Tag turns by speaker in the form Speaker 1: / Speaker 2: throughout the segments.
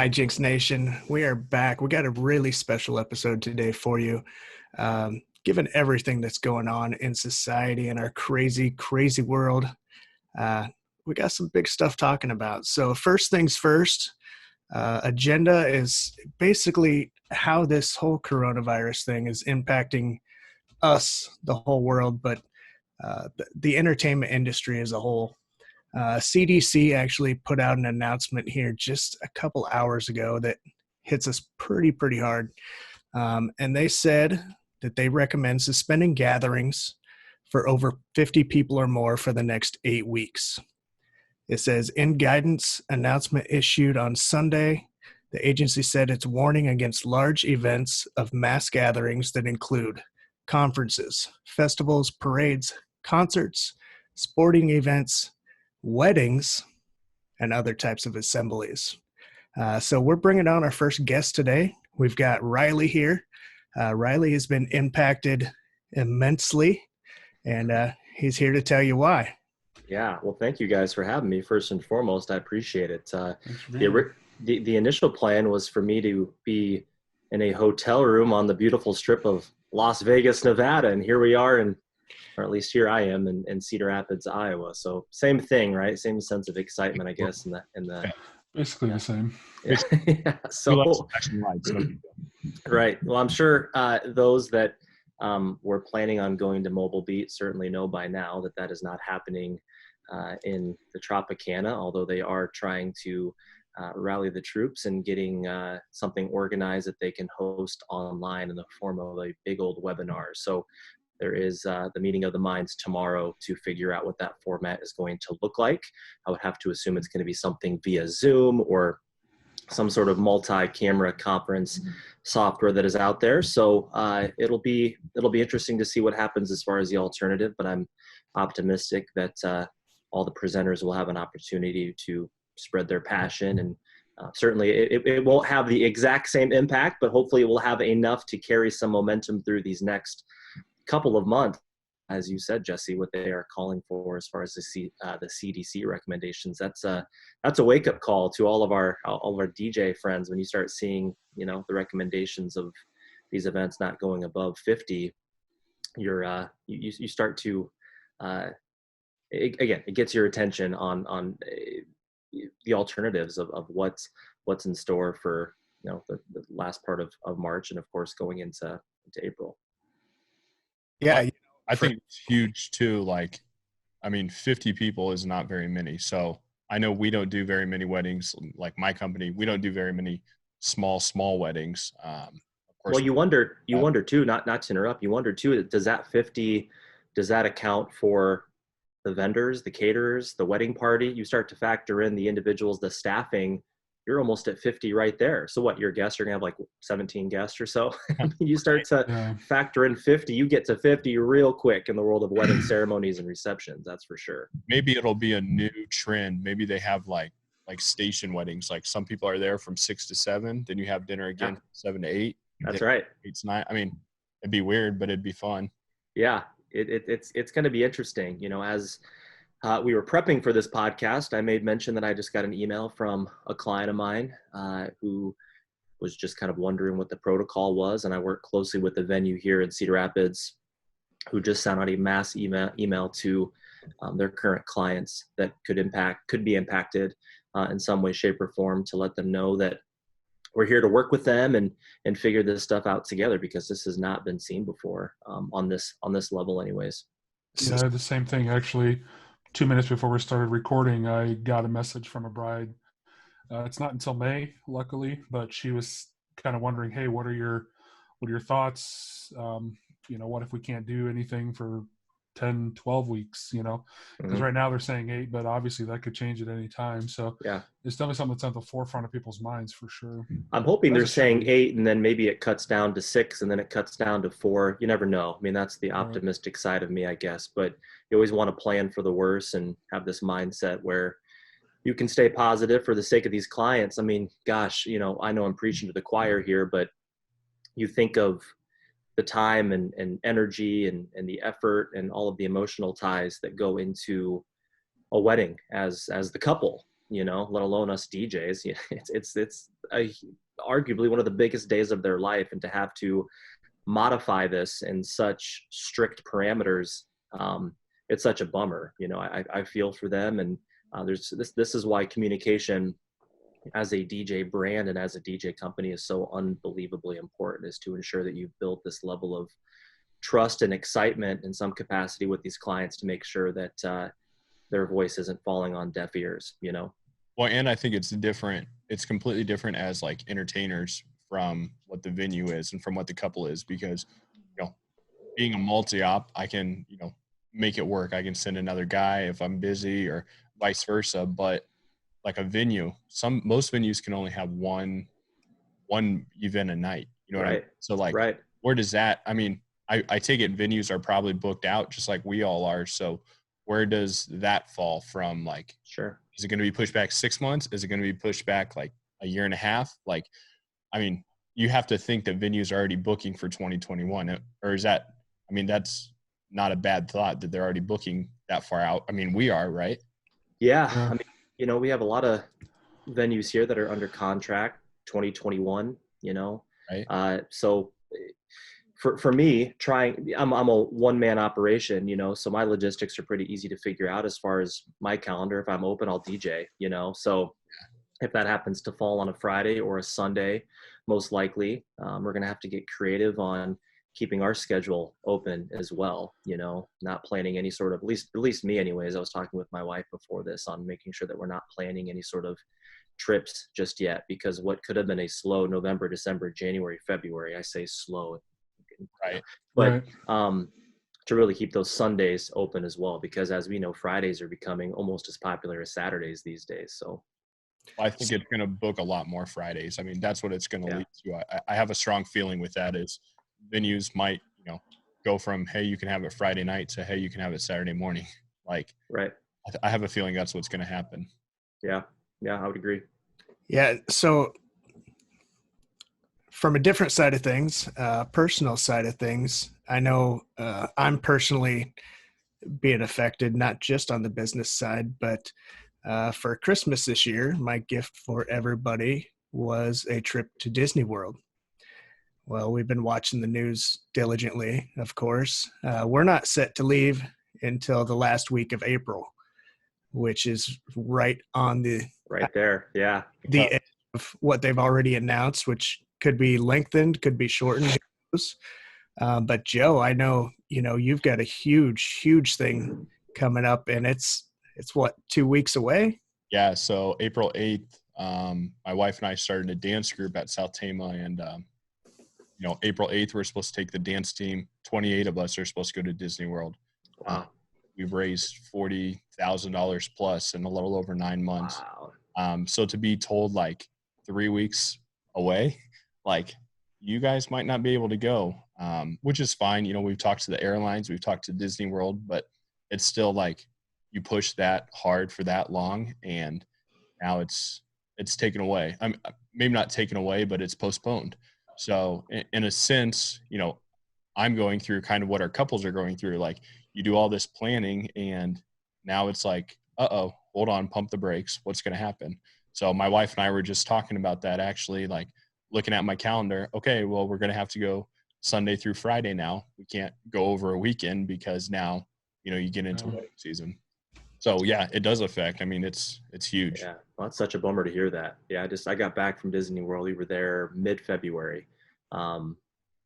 Speaker 1: Hijinks Nation. We are back. We got a really special episode today for you. Given everything that's going on in society and our crazy, crazy world, we got some big stuff talking about. So first things first, agenda is basically how this whole coronavirus thing is impacting us, the whole world, but the entertainment industry as a whole. CDC actually put out an announcement here just a couple hours ago that hits us pretty hard. And they said that they recommend suspending gatherings for over 50 people or more for the next 8 weeks. It says, in guidance announcement issued on Sunday, the agency said it's warning against large events of mass gatherings that include conferences, festivals, parades, concerts, sporting events, weddings, and other types of assemblies. So we're bringing on our first guest today. We've got Riley here. Riley has been impacted immensely, and he's here to tell you why.
Speaker 2: Yeah, well, thank you guys for having me. First and foremost, I appreciate it. The initial plan was for me to be in a hotel room on the beautiful strip of Las Vegas, Nevada, and here we are or at least here I am in Cedar Rapids, Iowa. So same thing, right? Same sense of excitement, I guess,
Speaker 3: Basically the same.
Speaker 2: Yeah. Yeah. So right. Well, I'm sure those that were planning on going to Mobile Beat certainly know by now that is not happening in the Tropicana, although they are trying to rally the troops and getting something organized that they can host online in the form of a big old webinar. So there is the meeting of the minds tomorrow to figure out what that format is going to look like. I would have to assume it's going to be something via Zoom or some sort of multi-camera conference software that is out there. So it'll be interesting to see what happens as far as the alternative, but I'm optimistic that all the presenters will have an opportunity to spread their passion, and certainly it won't have the exact same impact, but hopefully it will have enough to carry some momentum through these next couple of months. As you said, Jesse, what they are calling for as far as the CDC recommendations, that's a wake-up call to all of our DJ friends. When you start seeing, the recommendations of these events not going above 50, you start to it gets your attention on the alternatives of what's in store for the last part of March, and of course going into April.
Speaker 1: Yeah,
Speaker 3: I think it's huge too. 50 people is not very many. So I know we don't do very many weddings. Like my company, we don't do very many small weddings. Of course.
Speaker 2: Well, you wonder too, not to interrupt, you wonder too, does that account for the vendors, the caterers, the wedding party? You start to factor in the individuals, the staffing, you're almost at 50 right there. So what, your guests are gonna have like 17 guests or so? I mean, you start to factor in 50, you get to 50 real quick in the world of wedding ceremonies and receptions, that's for sure.
Speaker 3: Maybe it'll be a new trend. Maybe they have like station weddings. Like some people are there from 6 to 7, then you have dinner again from 7 to 8.
Speaker 2: That's right.
Speaker 3: 8 to 9. I mean, it'd be weird, but it'd be fun.
Speaker 2: Yeah, it's going to be interesting. As we were prepping for this podcast, I made mention that I just got an email from a client of mine who was just kind of wondering what the protocol was. And I work closely with the venue here in Cedar Rapids, who just sent out a mass email to their current clients that could be impacted in some way, shape, or form, to let them know that we're here to work with them and figure this stuff out together, because this has not been seen before on this level anyways.
Speaker 3: Yeah, I had the same thing actually. 2 minutes before we started recording, I got a message from a bride. It's not until May, luckily, but she was kind of wondering, hey, what are your thoughts? What if we can't do anything for 10, 12 weeks, because right now they're saying 8, but obviously that could change at any time. So
Speaker 2: yeah,
Speaker 3: it's definitely something that's at the forefront of people's minds for sure.
Speaker 2: I'm hoping they're saying 8 and then maybe it cuts down to 6 and then it cuts down to 4. You never know. I mean, that's the optimistic side of me, I guess, but you always want to plan for the worst and have this mindset where you can stay positive for the sake of these clients. I mean, gosh, I know I'm preaching to the choir here, but you think of the time and energy and the effort and all of the emotional ties that go into a wedding as the couple. let alone us DJs. It's arguably one of the biggest days of their life, and to have to modify this in such strict parameters, it's such a bummer. I feel for them, and this is why communication as a DJ brand and as a DJ company is so unbelievably important, is to ensure that you've built this level of trust and excitement in some capacity with these clients to make sure that their voice isn't falling on deaf ears.
Speaker 4: Well, and I think it's different. It's completely different as like entertainers from what the venue is and from what the couple is, because, being a multi-op, I can, make it work. I can send another guy if I'm busy or vice versa. But like a venue, most venues can only have one event a night. You know what I mean?
Speaker 2: Right.
Speaker 4: So like,
Speaker 2: Right.
Speaker 4: where does that, I mean, I take it venues are probably booked out just like we all are. So where does that fall from? Like,
Speaker 2: Sure.
Speaker 4: is it going to be pushed back 6 months? Is it going to be pushed back like a year and a half? Like, I mean, you have to think that venues are already booking for 2021, or is that, I mean, that's not a bad thought that they're already booking that far out. I mean, we are, right?
Speaker 2: Yeah. I mean, we have a lot of venues here that are under contract 2021,
Speaker 4: Right.
Speaker 2: So for me, I'm a one-man operation, so my logistics are pretty easy to figure out as far as my calendar. If I'm open, I'll DJ, so if that happens to fall on a Friday or a Sunday, most likely we're going to have to get creative on keeping our schedule open as well, not planning any sort of, at least me anyways. I was talking with my wife before this on making sure that we're not planning any sort of trips just yet, because what could have been a slow November, December, January, February, I say slow,
Speaker 4: Right.
Speaker 2: but to really keep those Sundays open as well, because as we know, Fridays are becoming almost as popular as Saturdays these days. So
Speaker 4: I think it's going to book a lot more Fridays. I mean, that's what it's going to lead to. I have a strong feeling with that is venues might, go from, hey, you can have it Friday night to, hey, you can have it Saturday morning. Like,
Speaker 2: right.
Speaker 4: I have a feeling that's what's going to happen.
Speaker 2: Yeah. Yeah, I would agree.
Speaker 1: Yeah. So from a different side of things, personal side of things, I know I'm personally being affected, not just on the business side, but for Christmas this year, my gift for everybody was a trip to Disney World. Well, we've been watching the news diligently, of course. We're not set to leave until the last week of April, which is right on the
Speaker 2: right there. Yeah.
Speaker 1: The end of what they've already announced, which could be lengthened, could be shortened. But Joe, I know, you've got a huge thing coming up, and it's what, 2 weeks away?
Speaker 4: Yeah. So April 8th, my wife and I started a dance group at South Tama, and April 8th, we're supposed to take the dance team. 28 of us are supposed to go to Disney World.
Speaker 2: Wow.
Speaker 4: We've raised $40,000 plus in a little over 9 months.
Speaker 2: Wow.
Speaker 4: So to be told like 3 weeks away, like you guys might not be able to go, which is fine. We've talked to the airlines, we've talked to Disney World, but it's still like you push that hard for that long, and now it's taken away. Maybe not taken away, but it's postponed. So in a sense, I'm going through kind of what our couples are going through. Like you do all this planning, and now it's like, uh-oh, hold on, pump the brakes. What's going to happen? So my wife and I were just talking about that, actually, like looking at my calendar. Okay, well, we're going to have to go Sunday through Friday now. We can't go over a weekend because now, you get into wedding season. So yeah, it does affect. I mean, it's huge.
Speaker 2: Yeah, well, that's such a bummer to hear that. Yeah, I got back from Disney World. We were there mid-February, and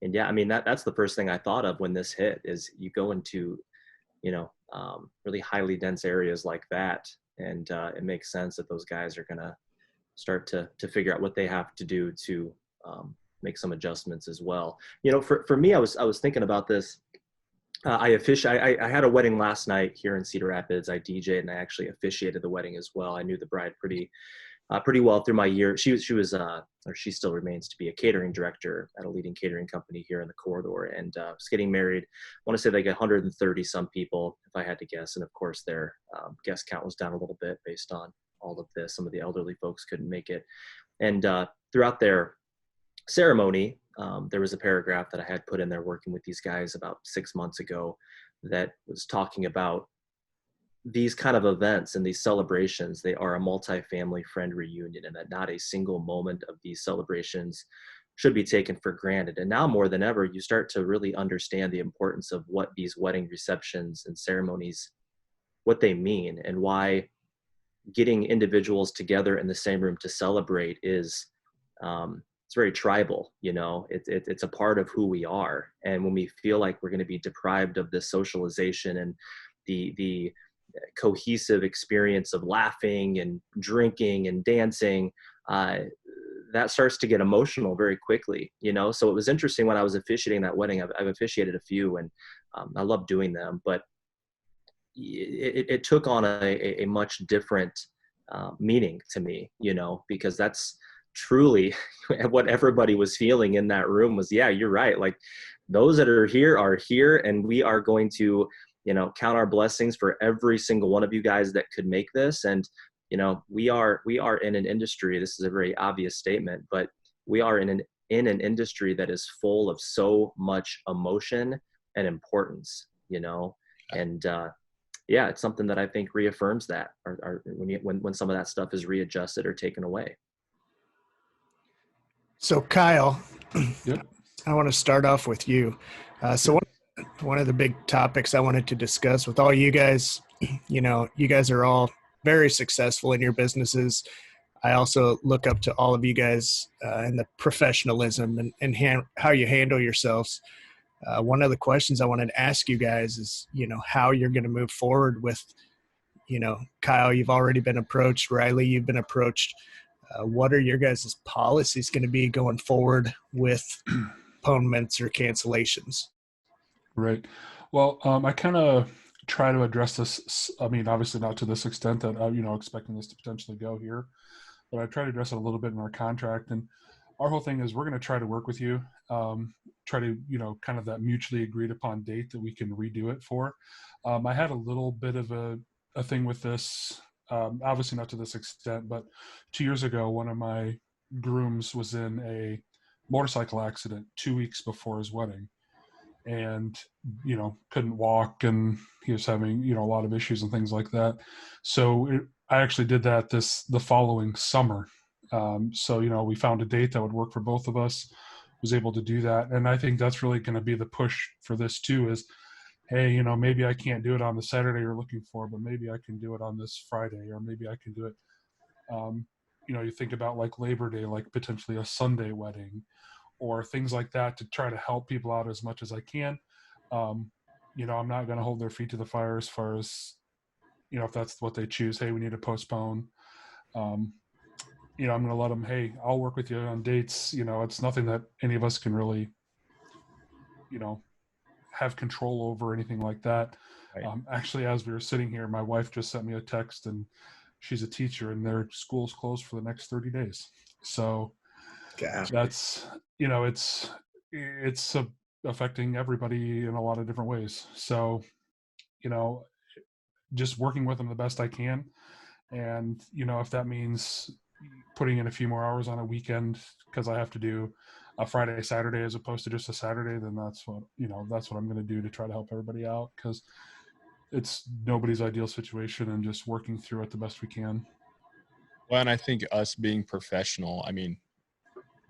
Speaker 2: yeah, I mean that's the first thing I thought of when this hit. Is you go into, really highly dense areas like that, and it makes sense that those guys are gonna start to figure out what they have to do to make some adjustments as well. For me, I was thinking about this. I had a wedding last night here in Cedar Rapids. I DJ'd and I actually officiated the wedding as well. I knew the bride pretty well through my year. She was or she still remains to be a catering director at a leading catering company here in the corridor, and was getting married. I want to say like 130 some people, if I had to guess. And of course, their guest count was down a little bit based on all of this. Some of the elderly folks couldn't make it, and throughout their ceremony, there was a paragraph that I had put in there working with these guys about 6 months ago that was talking about these kind of events and these celebrations, they are a multi-family friend reunion, and that not a single moment of these celebrations should be taken for granted. And now more than ever, you start to really understand the importance of what these wedding receptions and ceremonies, what they mean, and why getting individuals together in the same room to celebrate is, it's very tribal, you know, it's a part of who we are. And when we feel like we're going to be deprived of this socialization and the cohesive experience of laughing and drinking and dancing, that starts to get emotional very quickly, you know? So it was interesting when I was officiating that wedding. I've officiated a few, and I love doing them, but it took on a much different meaning to me, you know, because that's truly what everybody was feeling in that room was, yeah, you're right. Like, those that are here, and we are going to, you know, count our blessings for every single one of you guys that could make this. And, you know, we are in an industry, this is a very obvious statement, but we are in an industry that is full of so much emotion and importance, you know, and yeah, it's something that I think reaffirms that, or when some of that stuff is readjusted or taken away.
Speaker 1: So Kyle,
Speaker 3: Yep.
Speaker 1: I want to start off with you. So one of the big topics I wanted to discuss with all you guys, you know, you guys are all very successful in your businesses. I also look up to all of you guys and the professionalism and how you handle yourselves. One of the questions I wanted to ask you guys is, you know, how you're going to move forward with, you know, Kyle, you've already been approached. Riley, you've been approached. What are your guys' policies going to be going forward with postponements or cancellations?
Speaker 3: Right. Well, I kind of try to address this. I mean, obviously not to this extent that, you know, expecting this to potentially go here, but I try to address it a little bit in our contract. And our whole thing is we're going to try to work with you, try to, you know, kind of that mutually agreed upon date that we can redo it for. I had a little bit of a thing with this, obviously not to this extent, but 2 years ago, one of my grooms was in a motorcycle accident 2 weeks before his wedding, and, you know, couldn't walk, and he was having, you know, a lot of issues and things like that. So I actually did that the following summer. So, you know, we found a date that would work for both of us, was able to do that. And I think that's really going to be the push for this too is, hey, you know, maybe I can't do it on the Saturday you're looking for, but maybe I can do it on this Friday, or maybe I can do it, you know, you think about like Labor Day, like potentially a Sunday wedding or things like that, to try to help people out as much as I can. You know, I'm not going to hold their feet to the fire as far as, you know, if that's what they choose, hey, we need to postpone. You know, I'm going to let them, hey, I'll work with you on dates. You know, it's nothing that any of us can really, you know, have control over or anything like that.
Speaker 4: Right.
Speaker 3: Actually, as we were sitting here, my wife just sent me a text, and she's a teacher, and their school's closed for the next 30 days. So that's, you know, it's affecting everybody in a lot of different ways. So, you know, just working with them the best I can. And, you know, if that means putting in a few more hours on a weekend because I have to do a Friday, Saturday as opposed to just a Saturday, then that's what, you know, that's what I'm going to do to try to help everybody out, because it's nobody's ideal situation, and just working through it the best we can.
Speaker 4: Well, and I think us being professional, I mean,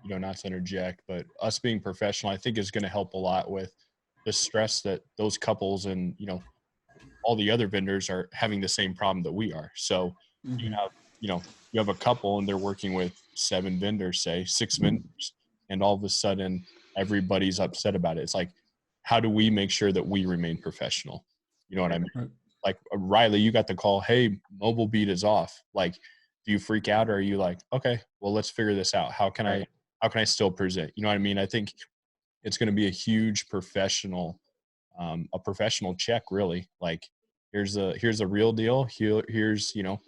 Speaker 4: you know, not to interject, but us being professional, I think is going to help a lot with the stress that those couples and, you know, all the other vendors are having the same problem that we are. So you have, you know, you have a couple and they're working with 7 vendors, say 6 vendors, and all of a sudden everybody's upset about it. It's like, how do we make sure that we remain professional? You know what I mean?
Speaker 3: Right.
Speaker 4: Like Riley, you got the call, hey, mobile beat is off. Like, do you freak out, or are you like, okay, well, let's figure this out. How can I still present? You know what I mean? I think it's going to be a huge professional check, really. Like, here's a real deal. Here's, you know,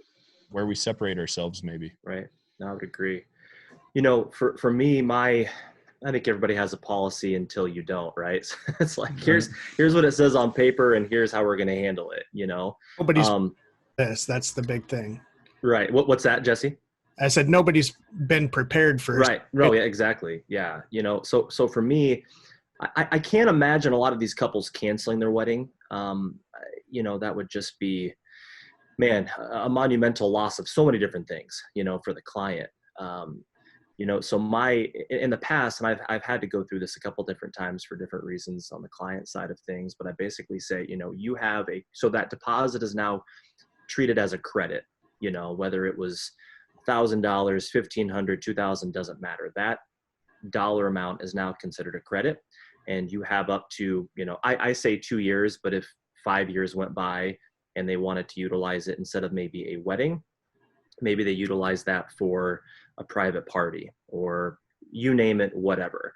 Speaker 4: where we separate ourselves, maybe.
Speaker 2: Right. No, I would agree. You know, for me, I think everybody has a policy until you don't, right? So it's like, here's what it says on paper, and here's how we're going to handle it, you know?
Speaker 1: Nobody's that's the big thing.
Speaker 2: Right. What's that, Jesse?
Speaker 1: I said nobody's been prepared for.
Speaker 2: Right. No, yeah, exactly. Yeah. You know, so for me, I can't imagine a lot of these couples canceling their wedding. You know, that would just be, man, a monumental loss of so many different things, for the client. So in the past, and I've had to go through this a couple different times for different reasons on the client side of things, but I basically say, so that deposit is now treated as a credit, whether it was $1,000, $1,500, $2,000, doesn't matter. That dollar amount is now considered a credit, and you have up to, I say 2 years, but if 5 years went by and they wanted to utilize it instead of maybe a wedding, maybe they utilize that for a private party or you name it, whatever.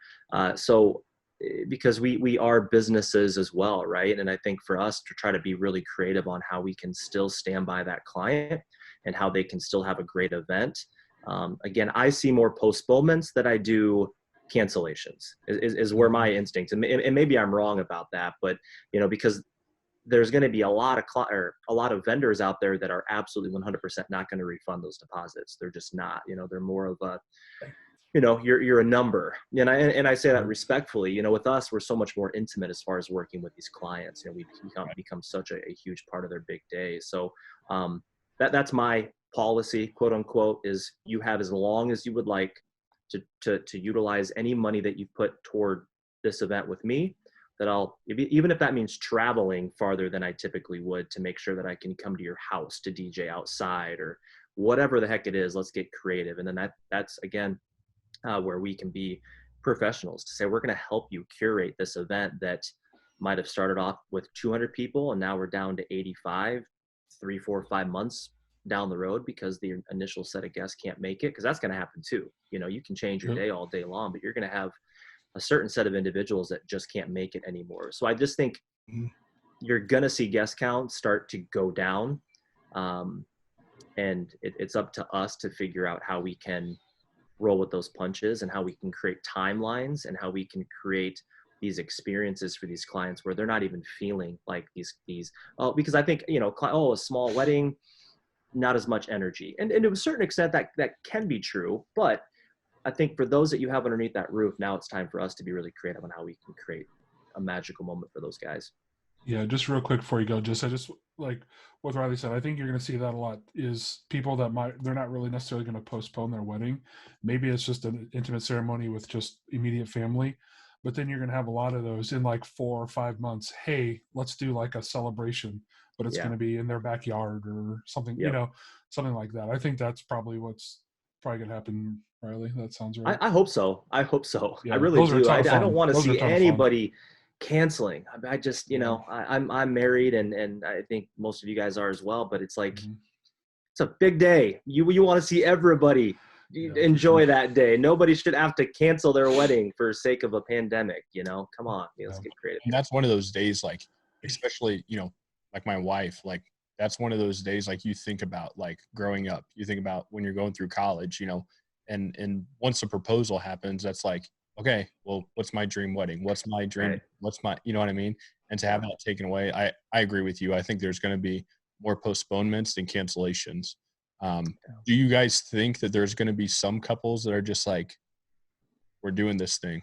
Speaker 2: Because we are businesses as well, right? And I think for us to try to be really creative on how we can still stand by that client and how they can still have a great event. Again, I see more postponements than I do cancellations is where my instinct, and maybe I'm wrong about that, but because there's going to be a lot of vendors out there that are absolutely 100% not going to refund those deposits. They're just not, they're more of a, you're a number. And I say that respectfully, with us, we're so much more intimate as far as working with these clients. We become such a huge part of their big day. So that's my policy, quote unquote, is you have as long as you would like to utilize any money that you put toward this event with me, that even if that means traveling farther than I typically would to make sure that I can come to your house to DJ outside or whatever the heck it is, let's get creative. And then that's again, where we can be professionals to say, we're going to help you curate this event that might have started off with 200 people and now we're down to 85, 3, 4, 5 months down the road because the initial set of guests can't make it. Cause that's going to happen too. You can change your day all day long, but you're going to have a certain set of individuals that just can't make it anymore. So I just think you're going to see guest counts start to go down. And it's up to us to figure out how we can roll with those punches and how we can create timelines and how we can create these experiences for these clients where they're not even feeling like these, because I think, a small wedding, not as much energy. And to a certain extent that can be true, but I think for those that you have underneath that roof, now it's time for us to be really creative on how we can create a magical moment for those guys.
Speaker 3: Yeah, just real quick before you go, I just like what Riley said, I think you're going to see that a lot is people that they're not really necessarily going to postpone their wedding. Maybe it's just an intimate ceremony with just immediate family, but then you're going to have a lot of those in like 4 or 5 months. Hey, let's do like a celebration, but it's going to be in their backyard or something, something like that. I think that's probably what's probably going to happen, Riley. That sounds right.
Speaker 2: I hope so. Yeah, I really do. I don't want to see anybody canceling. I just, I'm married and I think most of you guys are as well, but it's like, it's a big day. You want to see everybody enjoy that day. Nobody should have to cancel their wedding for sake of a pandemic, come on, let's get creative.
Speaker 4: And that's one of those days, like, especially, like my wife, like that's one of those days, like you think about like growing up, you think about when you're going through college, and once the proposal happens, that's like, okay, well, what's my dream wedding? What's my dream? Right. What's my, you know what I mean? And to have that taken away, I agree with you. I think there's going to be more postponements than cancellations. Do you guys think that there's going to be some couples that are just like, we're doing this thing?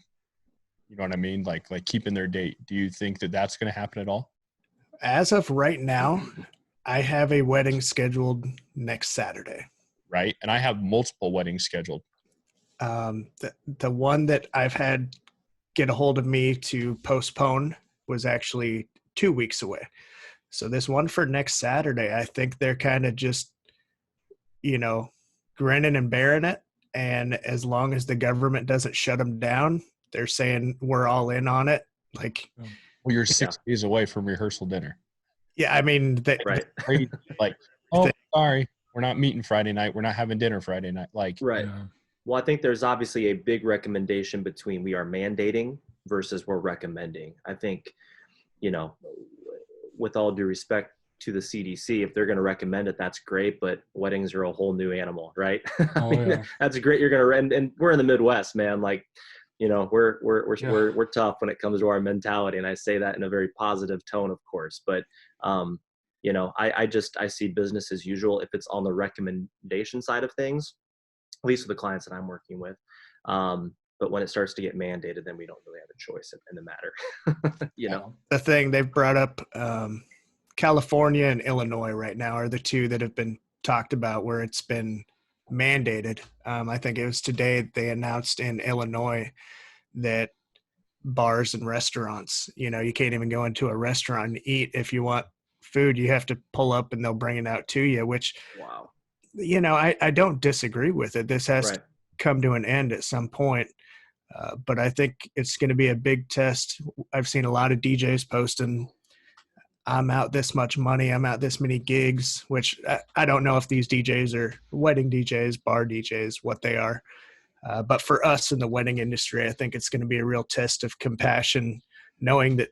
Speaker 4: You know what I mean? Like keeping their date. Do you think that that's going to happen at all?
Speaker 1: As of right now, I have a wedding scheduled next Saturday.
Speaker 4: Right. And I have multiple weddings scheduled.
Speaker 1: The one that I've had get a hold of me to postpone was actually 2 weeks away. So this one for next Saturday, I think they're kind of just, grinning and bearing it. And as long as the government doesn't shut them down, they're saying we're all in on it. Like,
Speaker 4: well, you're 6 days away from rehearsal dinner.
Speaker 1: Yeah. I mean,
Speaker 2: right.
Speaker 4: Like, oh, sorry, we're not meeting Friday night. We're not having dinner Friday night. Like,
Speaker 2: right. Yeah. Well, I think there's obviously a big recommendation between we are mandating versus we're recommending. I think, with all due respect to the CDC, if they're going to recommend it, that's great. But weddings are a whole new animal, right? That's great. You're going to, and we're in the Midwest, man. Like, we're tough when it comes to our mentality. And I say that in a very positive tone, of course. But, I see business as usual if it's on the recommendation side of things, at least with the clients that I'm working with. But when it starts to get mandated, then we don't really have a choice in the matter.
Speaker 1: The thing they've brought up California and Illinois right now are the two that have been talked about where it's been mandated. I think it was today they announced in Illinois that bars and restaurants, you can't even go into a restaurant and eat. If you want food, you have to pull up and they'll bring it out to you, which,
Speaker 2: Wow.
Speaker 1: I don't disagree with it. This has
Speaker 2: Right.
Speaker 1: to come to an end at some point. But I think it's going to be a big test. I've seen a lot of DJs posting, I'm out this much money, I'm out this many gigs, which I don't know if these DJs are wedding DJs, bar DJs, what they are. But for us in the wedding industry, I think it's going to be a real test of compassion, knowing that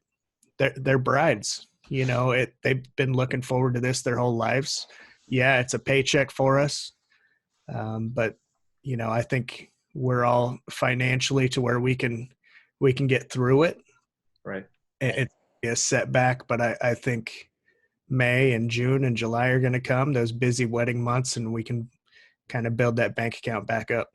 Speaker 1: they're brides. They've been looking forward to this their whole lives. Yeah, it's a paycheck for us, but I think we're all financially to where we can get through it.
Speaker 2: Right.
Speaker 1: It's a setback, but I think May and June and July are going to come, those busy wedding months, and we can kind of build that bank account back up.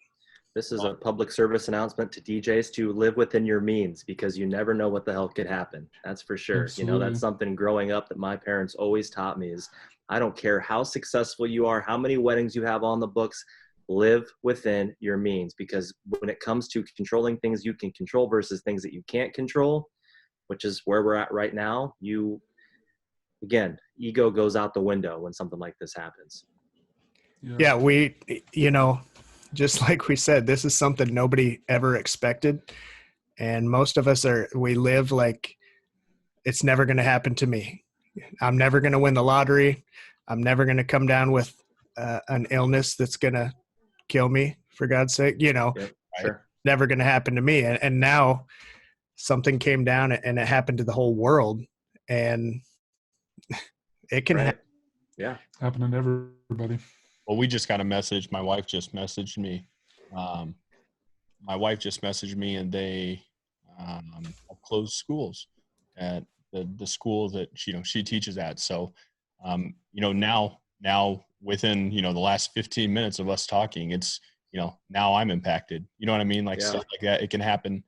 Speaker 2: This is a public service announcement to DJs to live within your means, because you never know what the hell could happen. That's for sure.
Speaker 3: Absolutely.
Speaker 2: That's something growing up that my parents always taught me is, I don't care how successful you are, how many weddings you have on the books, live within your means. Because when it comes to controlling things you can control versus things that you can't control, which is where we're at right now, ego goes out the window when something like this happens.
Speaker 1: Yeah, we, just like we said, this is something nobody ever expected. And most of us we live like it's never going to happen to me. I'm never going to win the lottery. I'm never going to come down with an illness that's going to kill me, for God's sake.
Speaker 2: Yeah, sure.
Speaker 1: Never going to happen to me. And now something came down and it happened to the whole world. And it can happen.
Speaker 2: Yeah.
Speaker 3: Happening to everybody.
Speaker 4: Well, we just got a message. My wife just messaged me. And they have closed schools at the school that she teaches at. So, now within, the last 15 minutes of us talking, it's, now I'm impacted. You know what I mean? Like stuff like that. It can happen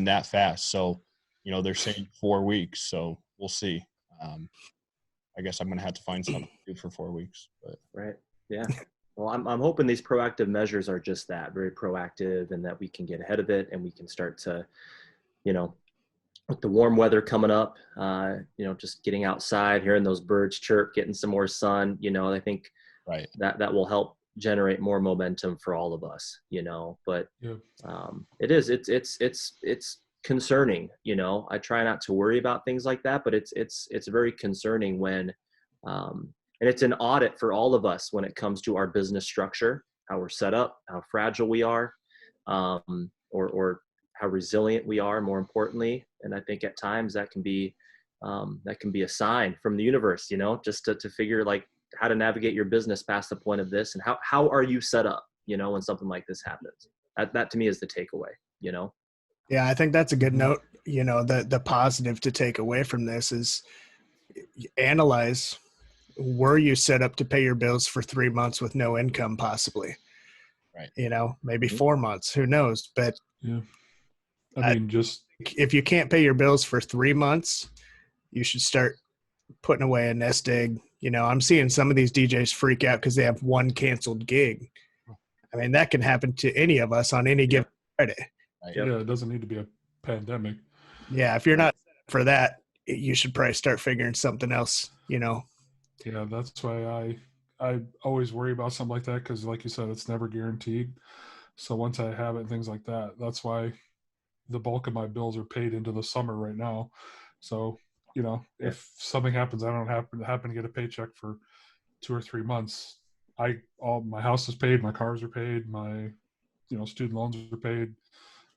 Speaker 4: that fast. So, they're saying 4 weeks. So we'll see. I guess I'm going to have to find something to do for 4 weeks. But.
Speaker 2: Right. Yeah. Well, I'm hoping these proactive measures are just that, very proactive, and that we can get ahead of it and we can start to, with the warm weather coming up, just getting outside, hearing those birds chirp, getting some more sun, I think
Speaker 4: right.
Speaker 2: that will help generate more momentum for all of us, but it's concerning, I try not to worry about things like that, but it's very concerning when, and it's an audit for all of us when it comes to our business structure, how we're set up, how fragile we are, or how resilient we are, more importantly. And I think at times that can be a sign from the universe, just to figure like how to navigate your business past the point of this, and how are you set up, when something like this happens. That to me is the takeaway,
Speaker 1: Yeah, I think that's a good note. The positive to take away from this is analyze, were you set up to pay your bills for 3 months with no income possibly?
Speaker 4: Right.
Speaker 1: Maybe 4 months, who knows? But
Speaker 3: yeah, I mean, just
Speaker 1: if you can't pay your bills for 3 months, you should start putting away a nest egg. I'm seeing some of these DJs freak out because they have one canceled gig. I mean, that can happen to any of us on any given Friday.
Speaker 4: Right.
Speaker 3: yeah, it doesn't need to be a pandemic.
Speaker 1: Yeah, if you're not set up for that, you should probably start figuring something else,
Speaker 3: Yeah, that's why I always worry about something like that, because like you said, it's never guaranteed. So once I have it and things like that, that's why the bulk of my bills are paid into the summer right now. So, if something happens, I don't happen to get a paycheck for 2 or 3 months, my house is paid, my cars are paid, my student loans are paid,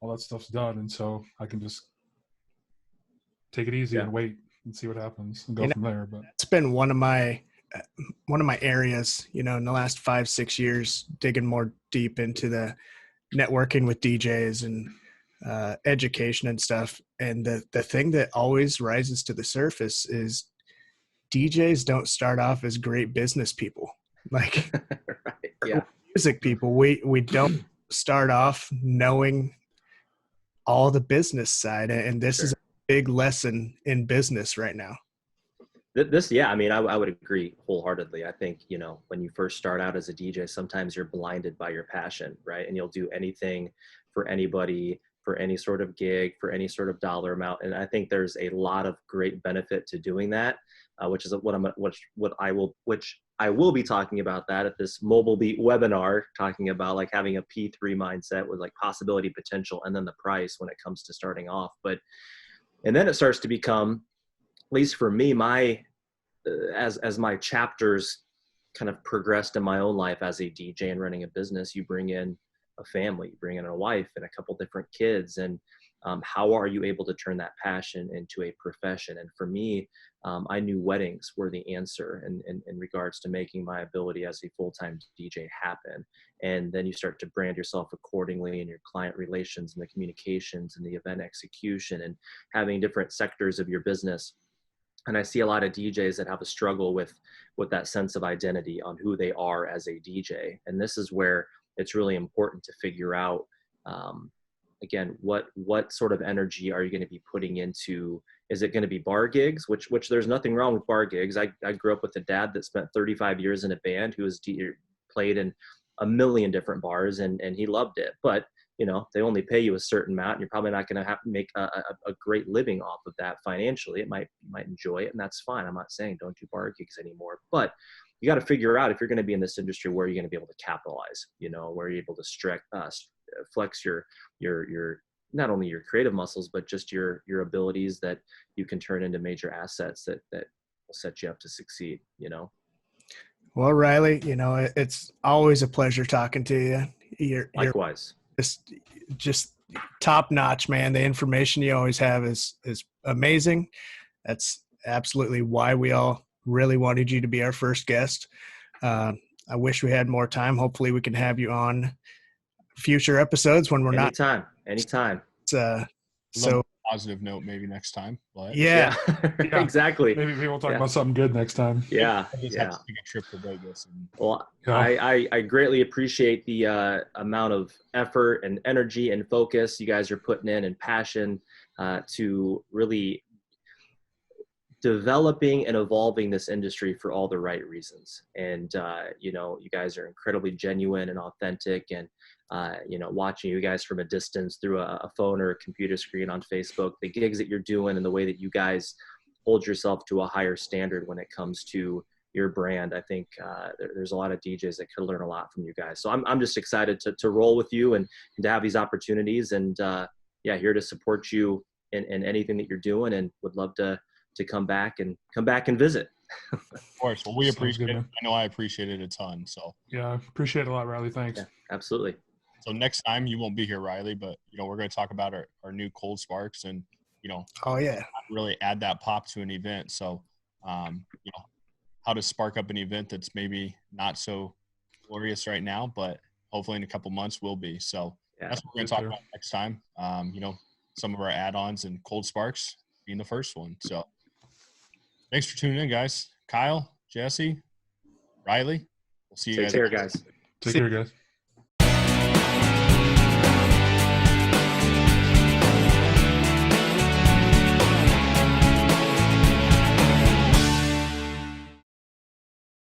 Speaker 3: all that stuff's done, and so I can just take it easy and wait and see what happens and go from there. But
Speaker 1: it's been one of my areas, in the last 5-6 years, digging more deep into the networking with DJs and education and stuff. And the thing that always rises to the surface is DJs don't start off as great business people. Like
Speaker 2: right. Yeah.
Speaker 1: Music people, we don't start off knowing all the business side, and this is a big lesson in business right now.
Speaker 2: Yeah, I mean, I would agree wholeheartedly. I think, when you first start out as a DJ, sometimes you're blinded by your passion, right? And you'll do anything for anybody, for any sort of gig, for any sort of dollar amount. And I think there's a lot of great benefit to doing that, which is which I will be talking about that at this Mobile Beat webinar, talking about like having a P3 mindset with like possibility, potential, and then the price when it comes to starting off. And then it starts to become, at least for me, as my chapters kind of progressed in my own life as a DJ and running a business, you bring in a family, you bring in a wife and a couple different kids, and how are you able to turn that passion into a profession? And for me, I knew weddings were the answer in regards to making my ability as a full-time DJ happen. And then you start to brand yourself accordingly in your client relations and the communications and the event execution and having different sectors of your business. And I see a lot of DJs that have a struggle with that sense of identity on who they are as a DJ. And this is where it's really important to figure out, again, what sort of energy are you going to be putting into? Is it going to be bar gigs, which there's nothing wrong with bar gigs. I grew up with a dad that spent 35 years in a band who played in a million different bars, and he loved it. But they only pay you a certain amount, and you're probably not going to have to make a great living off of that financially. You might enjoy it, and that's fine. I'm not saying don't do bar gigs anymore, but you got to figure out if you're going to be in this industry, where you're going to be able to capitalize, where you're able to flex your not only your creative muscles, but just your abilities that you can turn into major assets that will set you up to succeed,
Speaker 1: Well, Riley, it's always a pleasure talking to you.
Speaker 2: Likewise.
Speaker 1: Just top notch, man. The information you always have is amazing. That's absolutely why we all really wanted you to be our first guest. I wish we had more time. Hopefully we can have you on future episodes when we're
Speaker 2: anytime.
Speaker 1: So
Speaker 4: positive note, maybe next time. But
Speaker 1: yeah.
Speaker 2: Exactly.
Speaker 3: Maybe we'll talk about something good next time.
Speaker 2: Yeah.
Speaker 4: I just have to take a trip to Vegas.
Speaker 2: Well, I greatly appreciate the amount of effort and energy and focus you guys are putting in and passion to really developing and evolving this industry for all the right reasons. And, you guys are incredibly genuine and authentic, and, watching you guys from a distance through a phone or a computer screen on Facebook, the gigs that you're doing and the way that you guys hold yourself to a higher standard when it comes to your brand. I think there's a lot of DJs that could learn a lot from you guys. So I'm just excited to roll with you and to have these opportunities, and here to support you in anything that you're doing, and would love to come back and visit.
Speaker 4: Of course. Well, we appreciate it. I know I appreciate it a ton. So
Speaker 3: yeah, appreciate it a lot, Riley. Thanks.
Speaker 2: Yeah, absolutely.
Speaker 4: So next time you won't be here, Riley, but we're going to talk about our new Cold Sparks and
Speaker 1: oh yeah,
Speaker 4: really add that pop to an event. So how to spark up an event that's maybe not so glorious right now, but hopefully in a couple months will be. So that's what we're going to talk about next time. Some of our add-ons and Cold Sparks being the first one. So thanks for tuning in, guys. Kyle, Jesse, Riley, we'll see you guys.
Speaker 2: Take care, guys.
Speaker 3: Take care, guys.